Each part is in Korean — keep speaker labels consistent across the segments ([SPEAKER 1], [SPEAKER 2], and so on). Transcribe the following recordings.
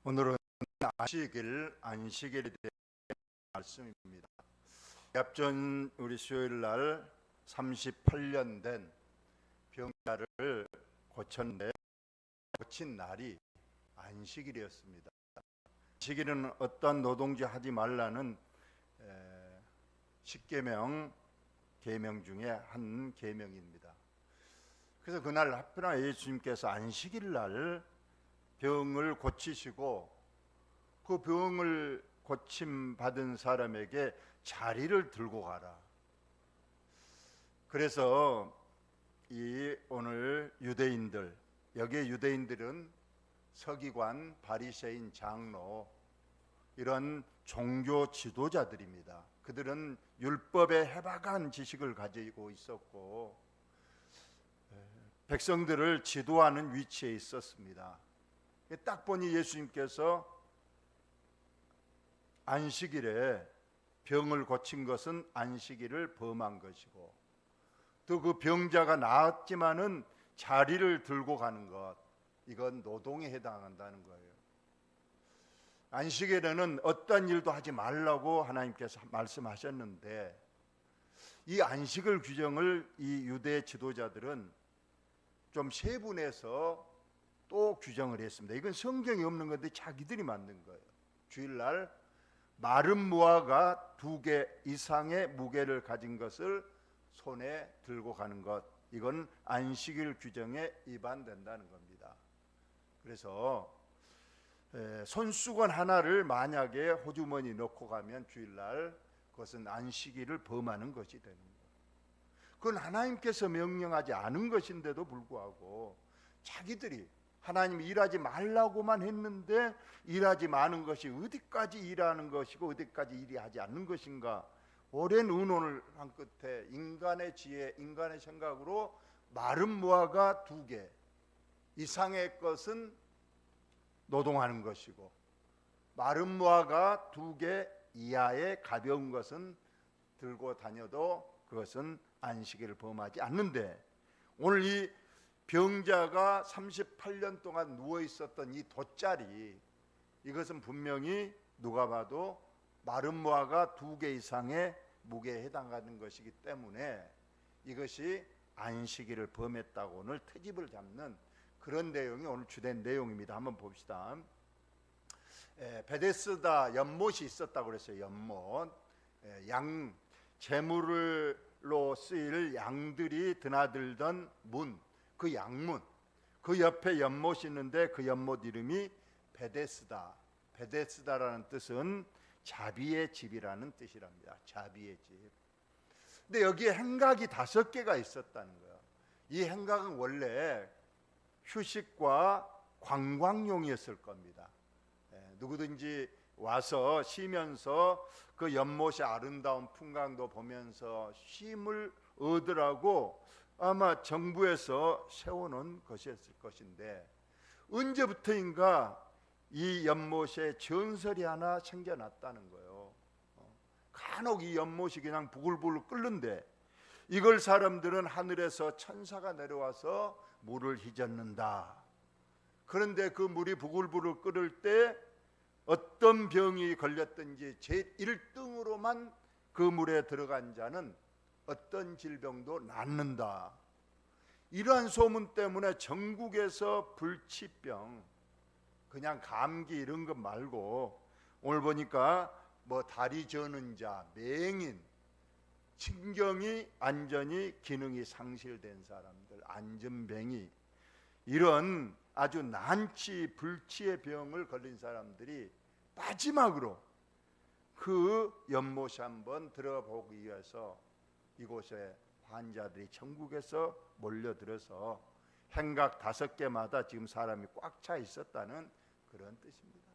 [SPEAKER 1] 오늘은 안식일에 대한 말씀입니다. 앞전 우리 수요일 날 38년 된 병자를 고친 날이 안식일이었습니다. 안식일은 어떤 노동지 하지 말라는 10계명 계명 중에 한 계명입니다. 그래서 그날 하필이면 예수님께서 안식일 날 병을 고치시고 그 병을 고침 받은 사람에게 자리를 들고 가라. 그래서 오늘 유대인들, 여기에 유대인들은 서기관, 바리새인, 장로 이런 종교 지도자들입니다. 그들은 율법에 해박한 지식을 가지고 있었고 백성들을 지도하는 위치에 있었습니다. 딱 보니 예수님께서 안식일에 병을 고친 것은 안식일을 범한 것이고 또 그 병자가 나았지만은 자리를 들고 가는 것, 이건 노동에 해당한다는 거예요. 안식일에는 어떤 일도 하지 말라고 하나님께서 말씀하셨는데 이 안식일 규정을 이 유대 지도자들은 좀 세분해서 또 규정을 했습니다. 이건 성경에 없는 건데 자기들이 만든 거예요. 주일날 마른 무화과 2개 이상의 무게를 가진 것을 손에 들고 가는 것, 이건 안식일 규정에 위반된다는 겁니다. 그래서 손수건 하나를 만약에 호주머니 넣고 가면 주일날 그것은 안식일을 범하는 것이 되는 거예요. 그건 하나님께서 명령하지 않은 것인데도 불구하고 자기들이 하나님이 일하지 말라고만 했는데 일하지 마는 것이 어디까지 일하는 것이고 어디까지 일하지 않는 것인가, 오랜 의논을 한 끝에 인간의 지혜, 인간의 생각으로 마른 무화과 2개 이상의 것은 노동하는 것이고 마른 무화과 2개 이하의 가벼운 것은 들고 다녀도 그것은 안식일을 범하지 않는데, 오늘 이 병자가 38년 동안 누워 있었던 이 돗자리, 이것은 분명히 누가 봐도 마른 무화과 2개 이상의 무게에 해당하는 것이기 때문에 이것이 안식일을 범했다고 오늘 트집을 잡는 그런 내용이 오늘 주된 내용입니다. 한번 봅시다. 베데스다 연못이 있었다고 그랬어요. 연못, 양 제물로 쓰일 양들이 드나들던 문, 그 양문, 그 옆에 연못이 있는데 그 연못 이름이 베데스다. 베데스다라는 뜻은 자비의 집이라는 뜻이랍니다. 자비의 집. 근데 여기에 행각이 5개가 있었다는 거예요. 이 행각은 원래 휴식과 관광용이었을 겁니다. 누구든지 와서 쉬면서 그 연못의 아름다운 풍광도 보면서 쉼을 얻으라고 아마 정부에서 세워놓은 것이었을 것인데, 언제부터인가 이 연못에 전설이 하나 생겨났다는 거예요. 간혹 이 연못이 그냥 부글부글 끓는데 이걸 사람들은 하늘에서 천사가 내려와서 물을 휘젓는다. 그런데 그 물이 부글부글 끓을 때 어떤 병이 걸렸든지 제1등으로만 그 물에 들어간 자는 어떤 질병도 낫는다. 이러한 소문 때문에 전국에서 불치병, 그냥 감기 이런 것 말고 오늘 보니까 뭐 다리 저는 자, 맹인, 신경이 완전히 기능이 상실된 사람들, 안전뱅이, 이런 아주 난치 불치의 병을 걸린 사람들이 마지막으로 그 연못에 한번 들어가 보기 위해서 이곳에 환자들이 전국에서 몰려들어서 행각 5개마다 지금 사람이 꽉 차 있었다는 그런 뜻입니다.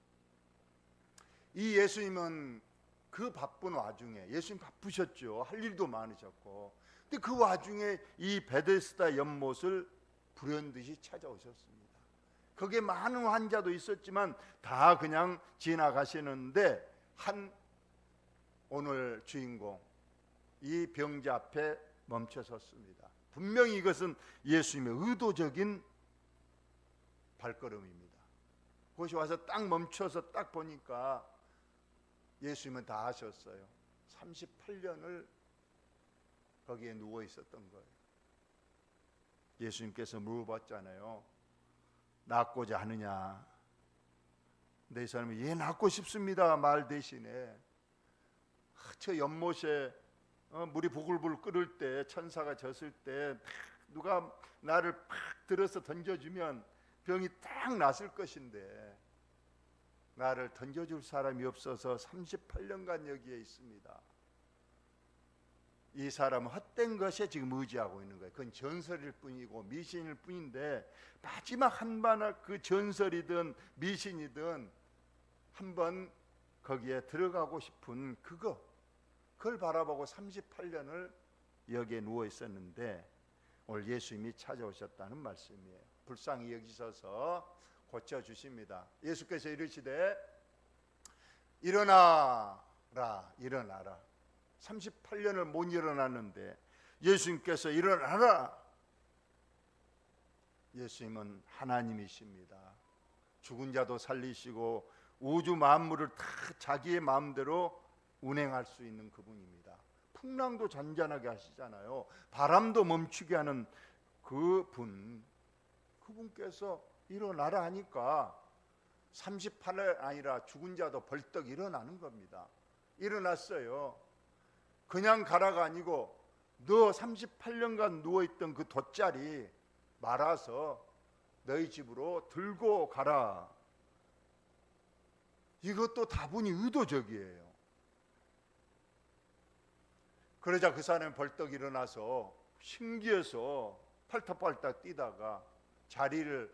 [SPEAKER 1] 이 예수님은 그 바쁜 와중에, 예수님 바쁘셨죠. 할 일도 많으셨고, 근데 그 와중에 이 베데스다 연못을 불현듯이 찾아오셨습니다. 거기에 많은 환자도 있었지만 다 그냥 지나가시는데 오늘 주인공 이 병자 앞에 멈춰섰습니다. 분명히 이것은 예수님의 의도적인 발걸음입니다. 그것이 와서 딱 멈춰서 딱 보니까 예수님은 다 하셨어요. 38년을 거기에 누워 있었던 거예요. 예수님께서 물어봤잖아요. 낫고자 하느냐? 근데 이 사람이 예, 낫고 싶습니다 말 대신에 저 연못에 물이 부글부글 끓을 때, 천사가 졌을 때 누가 나를 팍 들어서 던져주면 병이 딱 낫을 것인데 나를 던져줄 사람이 없어서 38년간 여기에 있습니다. 이 사람은 헛된 것에 지금 의지하고 있는 거예요. 그건 전설일 뿐이고 미신일 뿐인데 마지막 한바나 그 전설이든 미신이든 한번 거기에 들어가고 싶은 그걸 바라보고 38년을 여기에 누워 있었는데 오늘 예수님이 찾아오셨다는 말씀이에요. 불쌍히 여기셔서 고쳐주십니다. 예수께서 이르시되 일어나라 일어나라. 38년을 못 일어났는데 예수님께서 일어나라. 예수님은 하나님이십니다. 죽은 자도 살리시고 우주 만물을 다 자기의 마음대로 운행할 수 있는 그분입니다. 풍랑도 잔잔하게 하시잖아요. 바람도 멈추게 하는 그분께서 일어나라 하니까 38년 아니라 죽은 자도 벌떡 일어나는 겁니다. 일어났어요. 그냥 가라가 아니고 너 38년간 누워있던 그 돗자리 말아서 너희 집으로 들고 가라. 이것도 다분히 의도적이에요. 그러자 그 사람이 벌떡 일어나서 신기해서 팔딱팔딱 뛰다가 자리를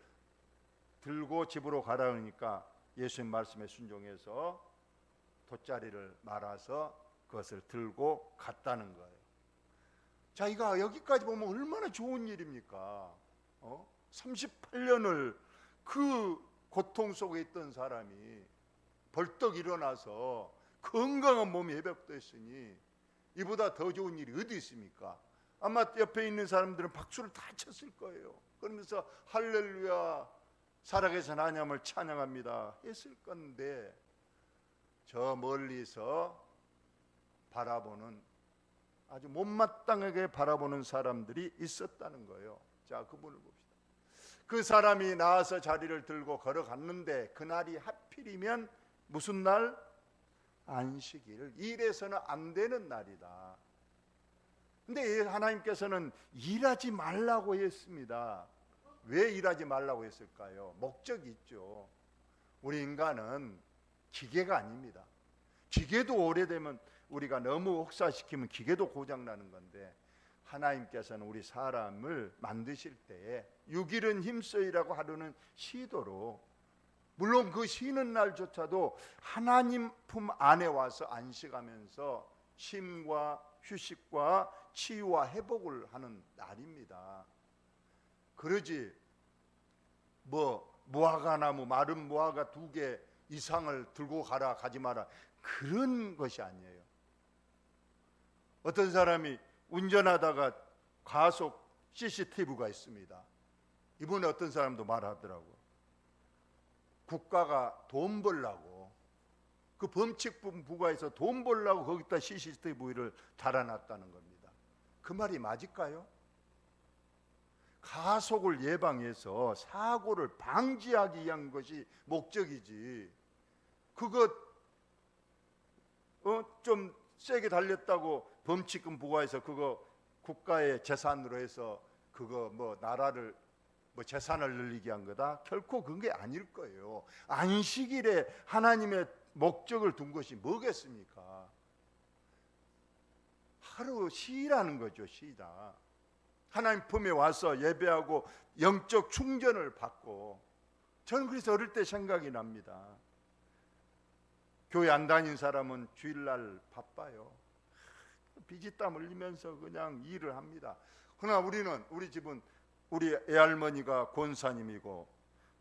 [SPEAKER 1] 들고 집으로 가라 그러니까 예수님 말씀에 순종해서 돗자리를 말아서 그것을 들고 갔다는 거예요. 자, 이거 여기까지 보면 얼마나 좋은 일입니까? 38년을 그 고통 속에 있던 사람이 벌떡 일어나서 건강한 몸이 회복됐으니 이보다 더 좋은 일이 어디 있습니까? 아마 옆에 있는 사람들은 박수를 다 쳤을 거예요. 그러면서 할렐루야 살아계신 하나님을 찬양합니다 했을 건데 저 멀리서 바라보는 아주 못마땅하게 바라보는 사람들이 있었다는 거예요. 자, 그분을 봅시다. 그 사람이 나와서 자리를 들고 걸어갔는데 그날이 하필이면 무슨 날? 안식일. 일해서는 안 되는 날이다. 근데 하나님께서는 일하지 말라고 했습니다. 왜 일하지 말라고 했을까요? 목적이 있죠. 우리 인간은 기계가 아닙니다. 기계도 오래되면 우리가 너무 혹사시키면 기계도 고장나는 건데 하나님께서는 우리 사람을 만드실 때에 6일은 힘써이라고 하루는 쉬도록, 물론 그 쉬는 날조차도 하나님 품 안에 와서 안식하면서 쉼과 휴식과 치유와 회복을 하는 날입니다. 그러지 무화과 나무, 마른 무화과 2개 이상을 들고 가지 마라, 그런 것이 아니에요. 어떤 사람이 운전하다가 과속 CCTV가 있습니다. 이번에 어떤 사람도 말하더라고. 국가가 돈 벌라고, 그 범칙분 부과해서 돈 벌라고 거기다 CCTV를 달아놨다는 겁니다. 그 말이 맞을까요? 가속을 예방해서 사고를 방지하기 위한 것이 목적이지, 그것 좀 세게 달렸다고 범칙금 부과해서 그거 국가의 재산으로 해서 그거 나라를 재산을 늘리게 한 거다? 결코 그런 게 아닐 거예요. 안식일에 하나님의 목적을 둔 것이 뭐겠습니까? 하루 쉬라는 거죠. 쉬다. 하나님 품에 와서 예배하고 영적 충전을 받고, 저는 그래서 어릴 때 생각이 납니다. 교회 안 다닌 사람은 주일날 바빠요. 비지땀 흘리면서 그냥 일을 합니다. 그러나 우리 집은 우리 애할머니가 권사님이고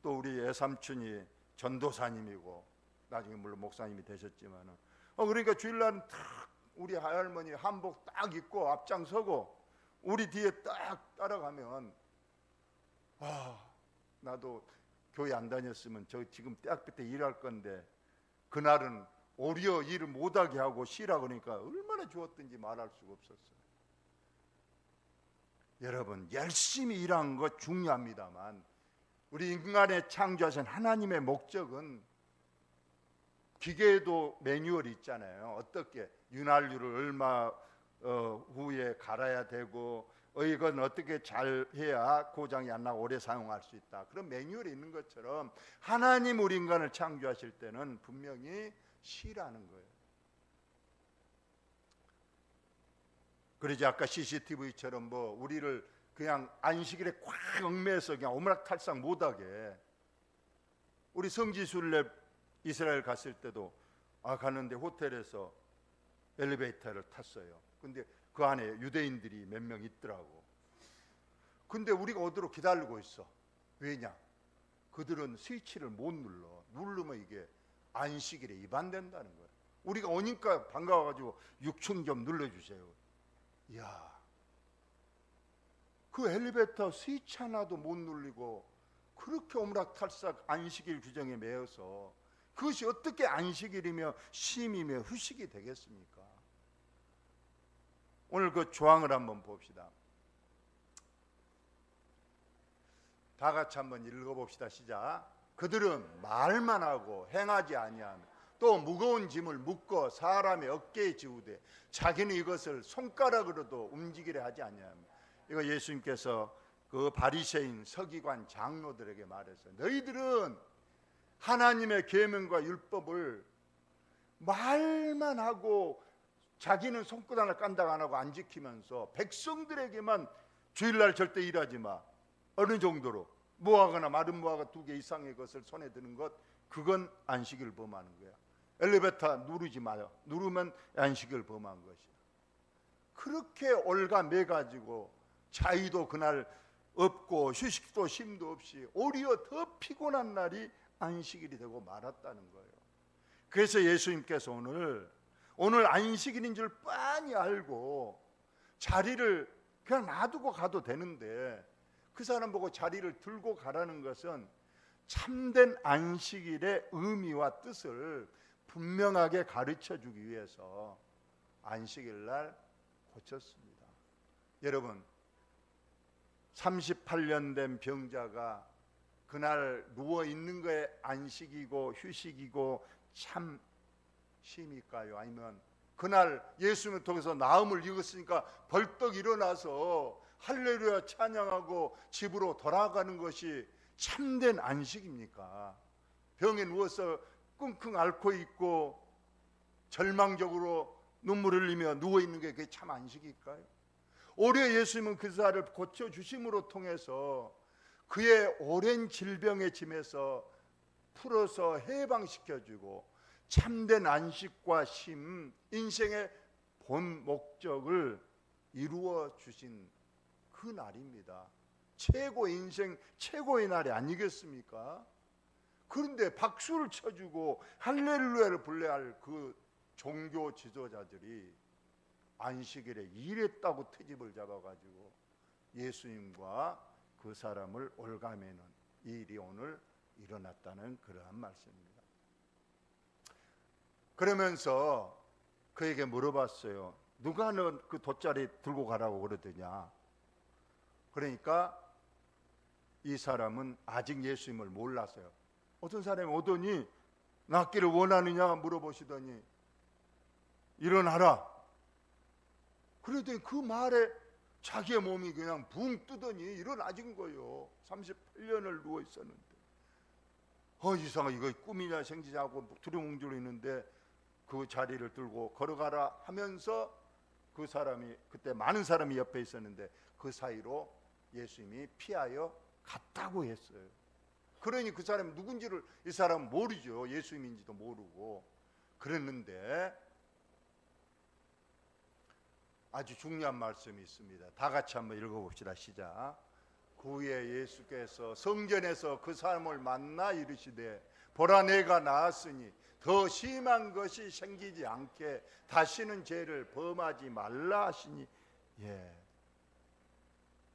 [SPEAKER 1] 또 우리 애삼촌이 전도사님이고 나중에 물론 목사님이 되셨지만은 그러니까 주일날은 딱 우리 애할머니 한복 딱 입고 앞장서고 우리 뒤에 딱 따라가면 나도 교회 안 다녔으면 저 지금 대학교 때 일할 건데 그날은 오히려 일을 못하게 하고 쉬라 그러니까 얼마나 좋았던지 말할 수가 없었어요. 여러분, 열심히 일하는 것 중요합니다만 우리 인간의 창조하신 하나님의 목적은, 기계에도 매뉴얼이 있잖아요. 어떻게 윤활유를 얼마 후에 갈아야 되고 이건 어떻게 잘 해야 고장이 안 나고 오래 사용할 수 있다. 그런 매뉴얼이 있는 것처럼 하나님 우리 인간을 창조하실 때는 분명히 쉬라는 거예요. 그러지 아까 CCTV처럼 뭐 우리를 그냥 안식일에 꽉 얽매여서 그냥 오므락탈락 못하게. 우리 성지순례 이스라엘 갔을 때도 갔는데 호텔에서 엘리베이터를 탔어요. 근데 그 안에 유대인들이 몇 명 있더라고. 근데 우리가 어디로 기다리고 있어. 왜냐? 그들은 스위치를 못 누르면 이게 안식일에 위반된다는 거예요. 우리가 오니까 반가워가지고 6층 좀 눌러주세요. 이야, 그 엘리베이터 스위치 하나도 못 눌리고 그렇게 오므락탈락 안식일 규정에 매여서 그것이 어떻게 안식일이며 쉼이며 휴식이 되겠습니까? 오늘 그 조항을 한번 봅시다. 다 같이 한번 읽어봅시다. 시작. 그들은 말만 하고 행하지 아니하며 또 무거운 짐을 묶어 사람의 어깨에 지우되 자기는 이것을 손가락으로도 움직이려 하지 아니하며. 이거 예수님께서 그 바리새인 서기관 장로들에게 말했어요. 너희들은 하나님의 계명과 율법을 말만 하고 자기는 손끝 하나 깐다고 안 하고 안 지키면서 백성들에게만 주일날 절대 일하지 마. 어느 정도로 무화과나 마른 무화과 2개 이상의 것을 손에 드는 것, 그건 안식일 범하는 거야. 엘리베이터 누르지 마요. 누르면 안식일 범한 것이야. 그렇게 올가매가지고 자유도 그날 없고 휴식도 쉼도 없이 오히려 더 피곤한 날이 안식일이 되고 말았다는 거예요. 그래서 예수님께서 오늘 안식일인 줄 뻔히 알고 자리를 그냥 놔두고 가도 되는데 그 사람 보고 자리를 들고 가라는 것은 참된 안식일의 의미와 뜻을 분명하게 가르쳐주기 위해서 안식일 날 고쳤습니다. 여러분, 38년 된 병자가 그날 누워있는 거에 안식이고 휴식이고 참 쉼일까요? 아니면 그날 예수님을 통해서 나음을 읽었으니까 벌떡 일어나서 할렐루야 찬양하고 집으로 돌아가는 것이 참된 안식입니까? 병에 누워서 끙끙 앓고 있고 절망적으로 눈물을 흘리며 누워있는 게 그게 참 안식일까요? 오히려 예수님은 그 사람을 고쳐주심으로 통해서 그의 오랜 질병의 짐에서 풀어서 해방시켜주고 참된 안식과 쉼, 인생의 본 목적을 이루어 주신 그 날입니다. 최고의 인생, 최고의 날이 아니겠습니까? 그런데 박수를 쳐주고 할렐루야를 불러야 할 그 종교 지도자들이 안식일에 일했다고 트집을 잡아가지고 예수님과 그 사람을 올가매는 일이 오늘 일어났다는 그러한 말씀입니다. 그러면서 그에게 물어봤어요. 누가 너 그 돗자리 들고 가라고 그러더냐? 그러니까 이 사람은 아직 예수님을 몰랐어요. 어떤 사람이 오더니 낫기를 원하느냐 물어보시더니 일어나라. 그러더니 그 말에 자기의 몸이 그냥 붕 뜨더니 일어나진 거예요. 38년을 누워 있었는데 이상하, 이거 꿈이냐 생지냐 하고 두리뭉실 있는데 그 자리를 들고 걸어가라 하면서 그 사람이, 그때 많은 사람이 옆에 있었는데 그 사이로 예수님이 피하여 갔다고 했어요. 그러니 그 사람이 누군지를 이 사람은 모르죠. 예수님인지도 모르고. 그랬는데 아주 중요한 말씀이 있습니다. 다 같이 한번 읽어봅시다. 시작. 그 후에 예수께서 성전에서 그 사람을 만나 이르시되 보라, 내가 나았으니 더 심한 것이 생기지 않게 다시는 죄를 범하지 말라 하시니.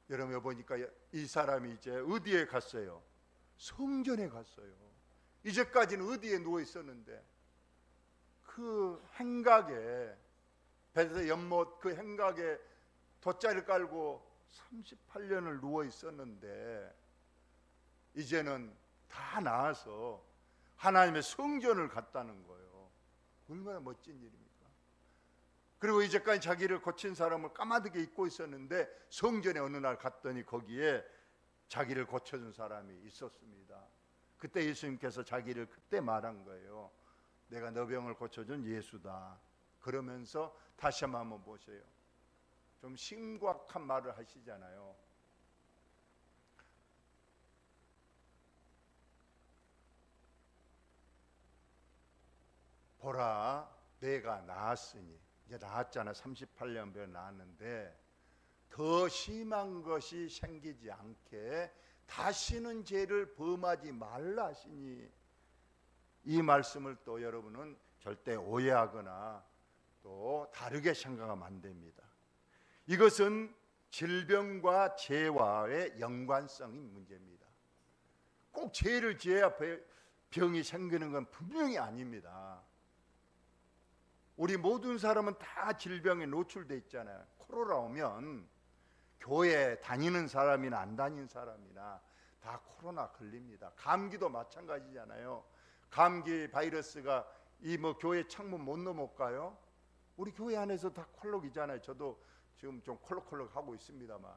[SPEAKER 1] 여러분 보니까 이 사람이 이제 어디에 갔어요? 성전에 갔어요. 이제까지는 어디에 누워 있었는데 그 행각에, 베데스다 연못 그 행각에 돗자리를 깔고 38년을 누워 있었는데 이제는 다 나아서 하나님의 성전을 갔다는 거예요. 얼마나 멋진 일입니까? 그리고 이제까지 자기를 고친 사람을 까마득히 잊고 있었는데 성전에 어느 날 갔더니 거기에 자기를 고쳐준 사람이 있었습니다. 그때 예수님께서 자기를 그때 말한 거예요. 내가 너 병을 고쳐준 예수다. 그러면서 다시 한번 보세요. 좀 심각한 말을 하시잖아요. 보라, 내가 나았으니, 이제 나았잖아. 38년 병 나았는데 더 심한 것이 생기지 않게 다시는 죄를 범하지 말라 하시니, 이 말씀을 또 여러분은 절대 오해하거나 또 다르게 생각하면 안 됩니다. 이것은 질병과 죄와의 연관성이 문제입니다. 꼭 죄를 지어야 병이 생기는 건 분명히 아닙니다. 우리 모든 사람은 다 질병에 노출돼 있잖아요. 코로나 오면 교회 다니는 사람이나 안 다니는 사람이나 다 코로나 걸립니다. 감기도 마찬가지잖아요. 감기 바이러스가 이 교회 창문 못 넘어가요? 우리 교회 안에서 다 콜록이잖아요. 저도 지금 좀 콜록콜록 하고 있습니다만,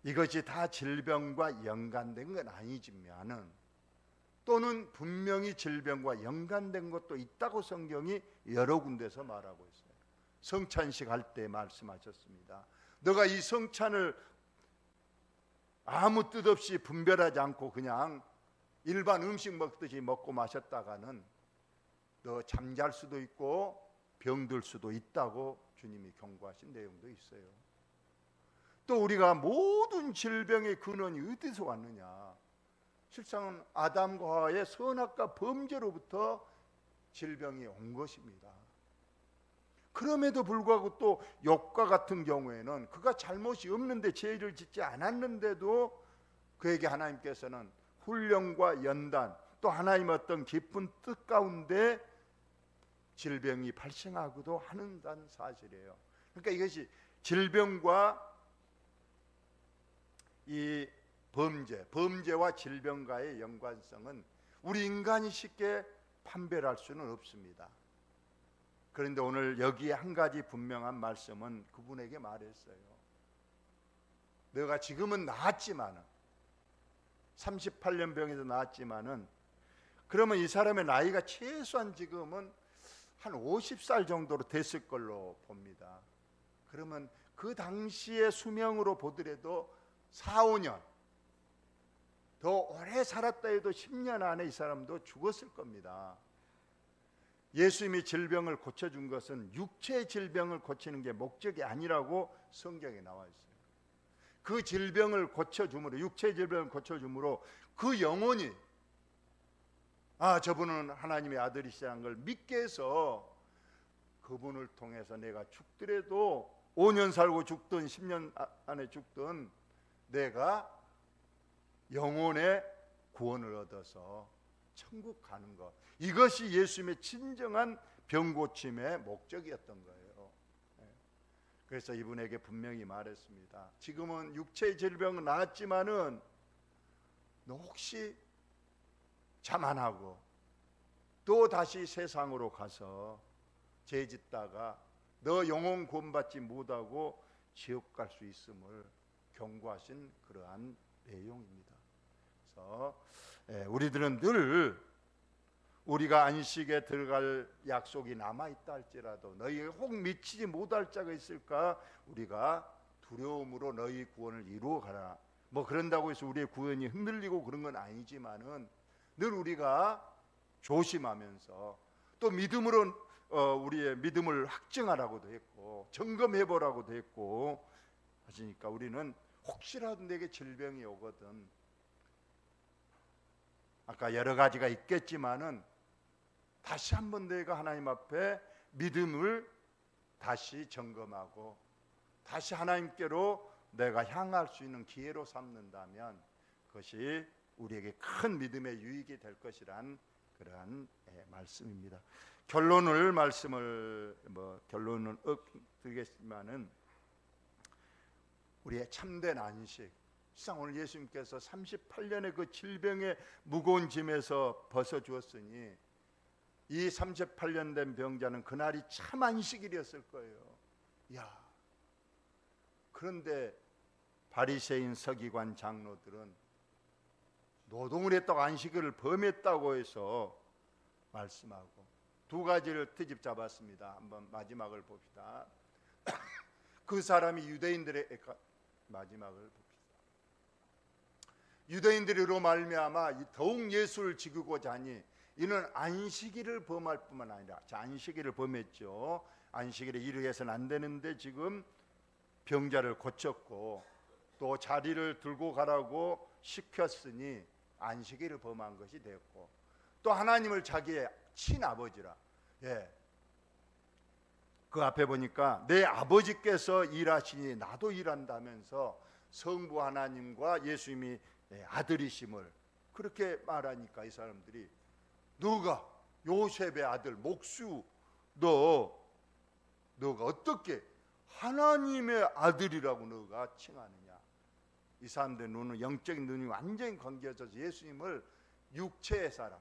[SPEAKER 1] 이것이 다 질병과 연관된 건 아니지만은, 또는 분명히 질병과 연관된 것도 있다고 성경이 여러 군데서 말하고 있어요. 성찬식 할 때 말씀하셨습니다. 너가 이 성찬을 아무 뜻 없이 분별하지 않고 그냥 일반 음식 먹듯이 먹고 마셨다가는 너 잠잘 수도 있고 병들 수도 있다고 주님이 경고하신 내용도 있어요. 또 우리가 모든 질병의 근원이 어디서 왔느냐? 실상은 아담과 하와의 선악과 범죄로부터 질병이 온 것입니다. 그럼에도 불구하고 또 욥과 같은 경우에는 그가 잘못이 없는데, 죄를 짓지 않았는데도 그에게 하나님께서는 훈련과 연단, 또 하나님의 어떤 깊은 뜻 가운데 질병이 발생하기도 하는다는 사실이에요. 그러니까 이것이 질병과 이 범죄와 질병과의 연관성은 우리 인간이 쉽게 판별할 수는 없습니다. 그런데 오늘 여기에 한 가지 분명한 말씀은 그분에게 말했어요. 너가 지금은 나았지만은, 38년 병에서 나았지만은, 그러면 이 사람의 나이가 최소한 지금은 한 50살 정도로 됐을 걸로 봅니다. 그러면 그 당시의 수명으로 보더라도 4, 5년 더 오래 살았다 해도 10년 안에 이 사람도 죽었을 겁니다. 예수님이 질병을 고쳐준 것은 육체의 질병을 고치는 게 목적이 아니라고 성경에 나와 있어요. 그 질병을 고쳐줌으로, 육체의 질병을 고쳐줌으로 그 영혼이 저분은 하나님의 아들이시라는 걸 믿게 해서 그분을 통해서 내가 죽더라도 5년 살고 죽든 10년 안에 죽든 내가 영혼의 구원을 얻어서 천국 가는 것, 이것이 예수님의 진정한 병고침의 목적이었던 거예요. 그래서 이분에게 분명히 말했습니다. 지금은 육체의 질병은 나았지만은 너 혹시 자만하고 또 다시 세상으로 가서 죄짓다가 너 영혼 구원받지 못하고 지옥 갈 수 있음을 경고하신 그러한 내용입니다. 그래서 우리들은 늘 우리가 안식에 들어갈 약속이 남아있다 할지라도 너희가 혹 미치지 못할 자가 있을까 우리가 두려움으로 너희 구원을 이루어 가라. 그런다고 해서 우리의 구원이 흔들리고 그런 건 아니지만은 늘 우리가 조심하면서 또 믿음으로 우리의 믿음을 확증하라고도 했고 점검해보라고도 했고 하시니까 우리는 혹시라도 내게 질병이 오거든, 아까 여러 가지가 있겠지만은 다시 한번 내가 하나님 앞에 믿음을 다시 점검하고 다시 하나님께로 내가 향할 수 있는 기회로 삼는다면 그것이 우리에게 큰 믿음의 유익이 될 것이란 그러한 말씀입니다. 결론을 드리겠지만은 우리의 참된 안식, 실상 오늘 예수님께서 38년의 그 질병의 무거운 짐에서 벗어 주었으니 이 38년 된 병자는 그날이 참 안식일이었을 거예요. 야, 그런데 바리새인, 서기관, 장로들은 노동을 했다고 안식일을 범했다고 해서 말씀하고 두 가지를 트집 잡았습니다. 한번 마지막을 봅시다. 그 사람이 유대인들의 마지막을 봅시다. 유대인들이로 말미암아 더욱 예수를 지키고자 하니 이는 안식일을 범할 뿐만 아니라, 자, 안식일을 범했죠. 안식일에 이르게 해서는 안 되는데 지금 병자를 고쳤고 또 자리를 들고 가라고 시켰으니 안식일을 범한 것이 됐고, 또 하나님을 자기의 친아버지라, 그 앞에 보니까 내 아버지께서 일하시니 나도 일한다면서 성부 하나님과 예수님이 아들이심을 그렇게 말하니까 이 사람들이, 너가 요셉의 아들 목수, 너가 어떻게 하나님의 아들이라고 너가 칭하느냐. 이 사람들 눈은, 영적인 눈이 완전히 감겨져서 예수님을 육체의 사람,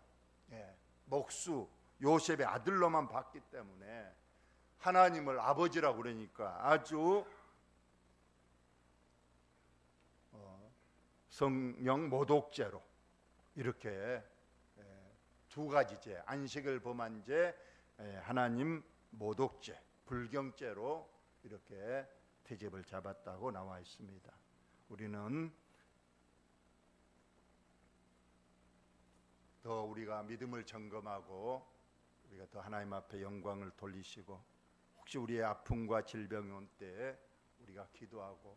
[SPEAKER 1] 목수 요셉의 아들로만 봤기 때문에 하나님을 아버지라고 그러니까 아주 성령 모독죄로 이렇게 두 가지 죄, 안식을 범한 죄, 하나님 모독죄, 불경죄로 이렇게 트집을 잡았다고 나와 있습니다. 우리는 더 우리가 믿음을 점검하고 우리가 더 하나님 앞에 영광을 돌리시고, 혹시 우리의 아픔과 질병이 온 때에 우리가 기도하고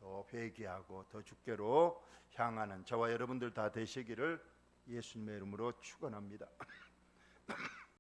[SPEAKER 1] 더 회개하고 더 주께로 향하는 저와 여러분들 다 되시기를 예수님의 이름으로 축원합니다.